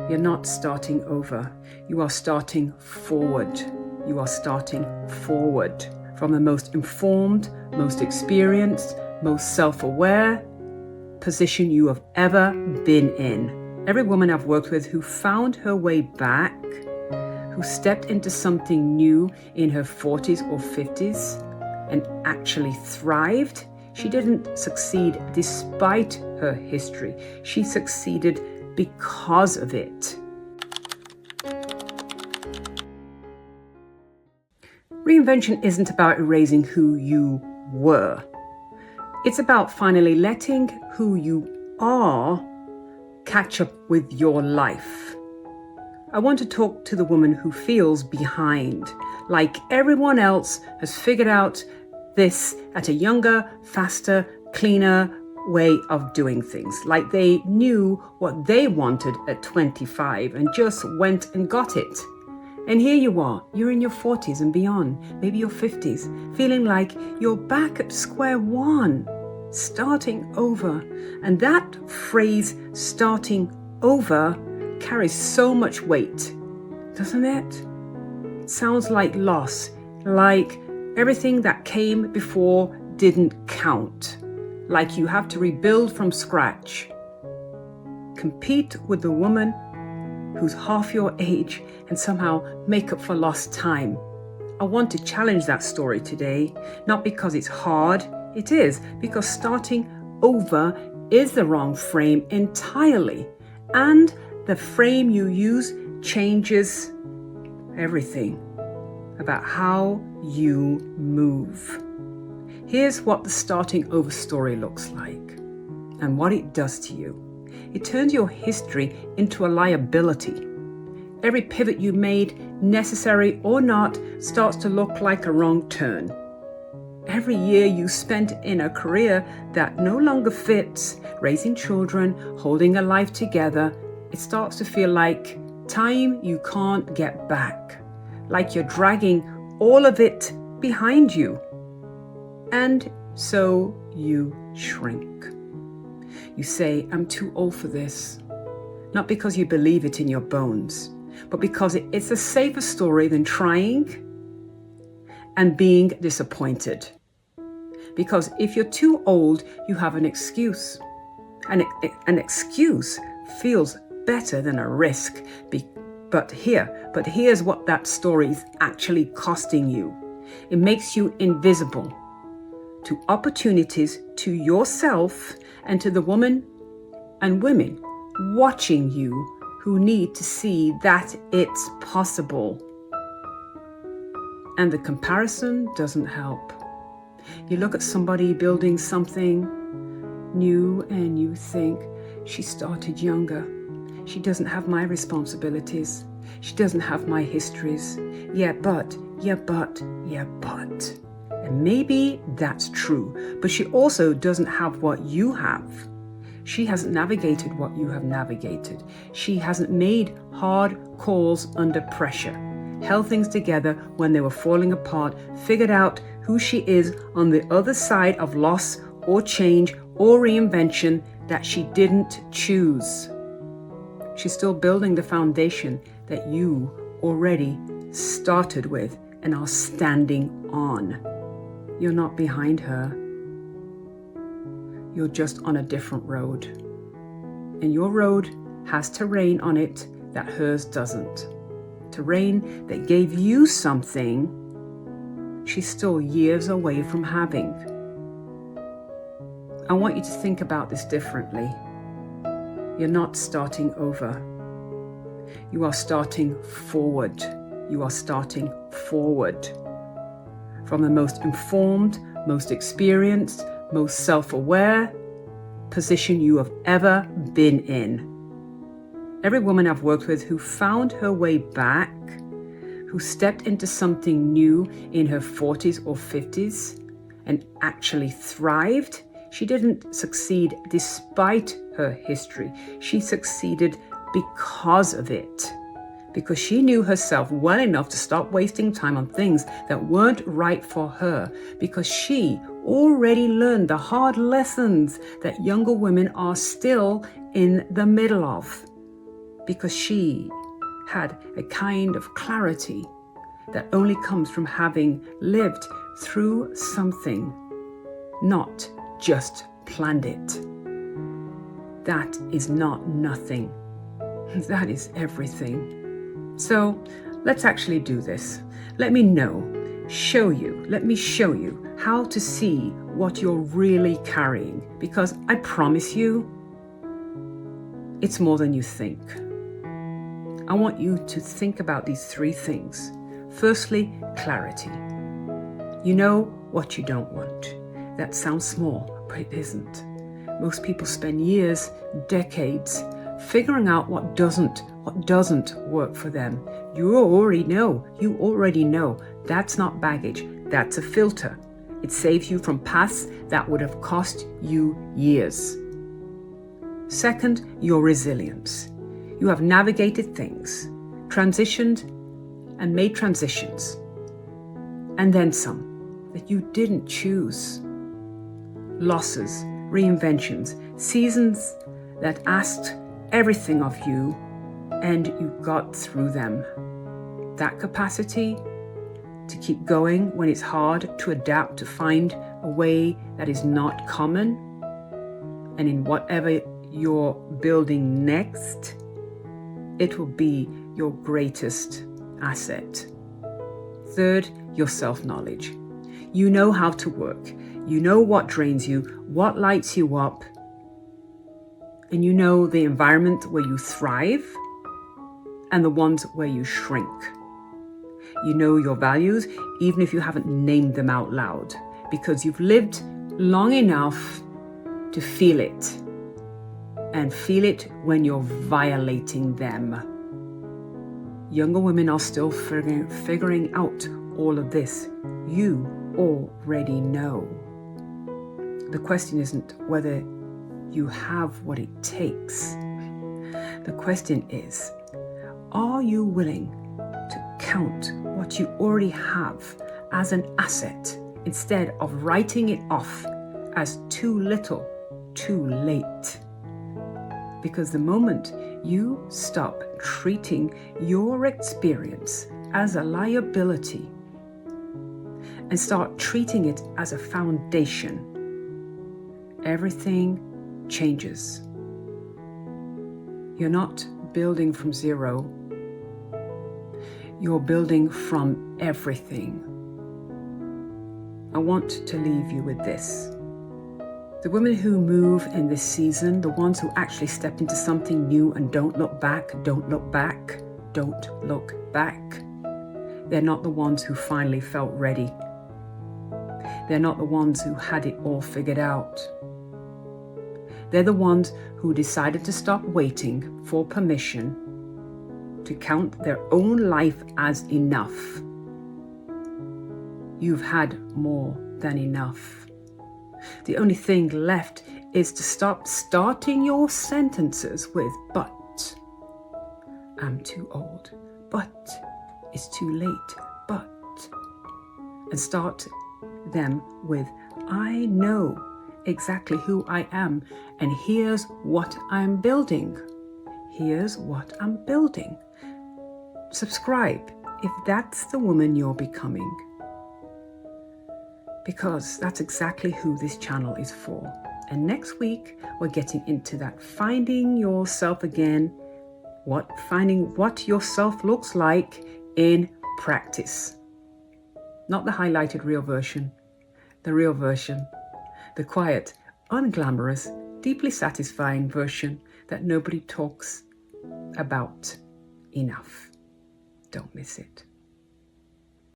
You're not starting over. You are starting forward. You are starting forward from the most informed, most experienced, most self-aware position you have ever been in. Every woman I've worked with who found her way back, who stepped into something new in her 40s or 50s and actually thrived, she didn't succeed despite her history. She succeeded because of it. Reinvention isn't about erasing who you were. It's about finally letting who you are catch up with your life. I want to talk to the woman who feels behind, like everyone else has figured out this at a younger, faster, cleaner way of doing things. Like they knew what they wanted at 25 and just went and got it. And here you are, you're in your 40s and beyond, maybe your 50s, feeling like you're back at square one, starting over. And that phrase, starting over, carries so much weight, doesn't it? It sounds like loss, like everything that came before didn't count, like you have to rebuild from scratch. Compete with the woman who's half your age and somehow make up for lost time. I want to challenge that story today, not because it's hard, it is, because starting over is the wrong frame entirely. And the frame you use changes everything about how you move. Here's what the starting over story looks like and what it does to you. It turns your history into a liability. Every pivot you made, necessary or not, starts to look like a wrong turn. Every year you spent in a career that no longer fits, raising children, holding a life together, it starts to feel like time you can't get back, like you're dragging all of it behind you. And so you shrink. You say, I'm too old for this. Not because you believe it in your bones, but because it's a safer story than trying and being disappointed. Because if you're too old, you have an excuse. An excuse feels better than a risk. But here's what that story is actually costing you. It makes you invisible to opportunities, to yourself, and to the woman and women watching you who need to see that it's possible. And the comparison doesn't help. You look at somebody building something new and you think, she started younger. She doesn't have my responsibilities. She doesn't have my histories. Yeah, but. And maybe that's true, but she also doesn't have what you have. She hasn't navigated what you have navigated. She hasn't made hard calls under pressure, held things together when they were falling apart, figured out who she is on the other side of loss or change or reinvention that she didn't choose. She's still building the foundation that you already started with and are standing on. You're not behind her. You're just on a different road. And your road has terrain on it that hers doesn't. Terrain that gave you something she's still years away from having. I want you to think about this differently. You're not starting over. You are starting forward. You are starting forward. From the most informed, most experienced, most self-aware position you have ever been in. Every woman I've worked with who found her way back, who stepped into something new in her 40s or 50s and actually thrived, she didn't succeed despite her history. She succeeded because of it. Because she knew herself well enough to stop wasting time on things that weren't right for her, because she already learned the hard lessons that younger women are still in the middle of. because she had a kind of clarity that only comes from having lived through something, not just planned it. That is not nothing. That is everything. So let's actually do this. Let me let me show you how to see what you're really carrying, because I promise you, it's more than you think. I want you to think about these 3 things. Firstly, clarity. You know what you don't want. That sounds small, but it isn't. Most people spend years, decades, figuring out what doesn't work for them. You already know. That's not baggage. That's a filter. It saves you from paths that would have cost you years. Second, your resilience. You have navigated things, transitioned and made transitions, and then some that you didn't choose. Losses, reinventions, seasons that asked everything of you, and you got through them. That capacity to keep going when it's hard, to adapt, to find a way that is not common, and in whatever you're building next, it will be your greatest asset. Third, your self-knowledge. You know how to work. You know what drains you, what lights you up, and you know the environment where you thrive and the ones where you shrink. You know your values, even if you haven't named them out loud, because you've lived long enough to feel it, and feel it when you're violating them. Younger women are still figuring out all of this. You already know. The question isn't whether you have what it takes. The question is, are you willing to count what you already have as an asset instead of writing it off as too little, too late? Because the moment you stop treating your experience as a liability and start treating it as a foundation, everything changes. You're not building from zero. You're building from everything. I want to leave you with this. The women who move in this season, the ones who actually step into something new and don't look back, don't look back, don't look back. They're not the ones who finally felt ready. They're not the ones who had it all figured out. They're the ones who decided to stop waiting for permission to count their own life as enough. You've had more than enough. The only thing left is to stop starting your sentences with "but." I'm too old, but it's too late, but. And start them with "I know exactly who I am, and here's what I'm building. Here's what I'm building." Subscribe if that's the woman you're becoming, because that's exactly who this channel is for. And next week, we're getting into that finding yourself again, finding what yourself looks like in practice. Not the highlighted real version, the real version, the quiet, unglamorous, deeply satisfying version that nobody talks about enough. Don't miss it.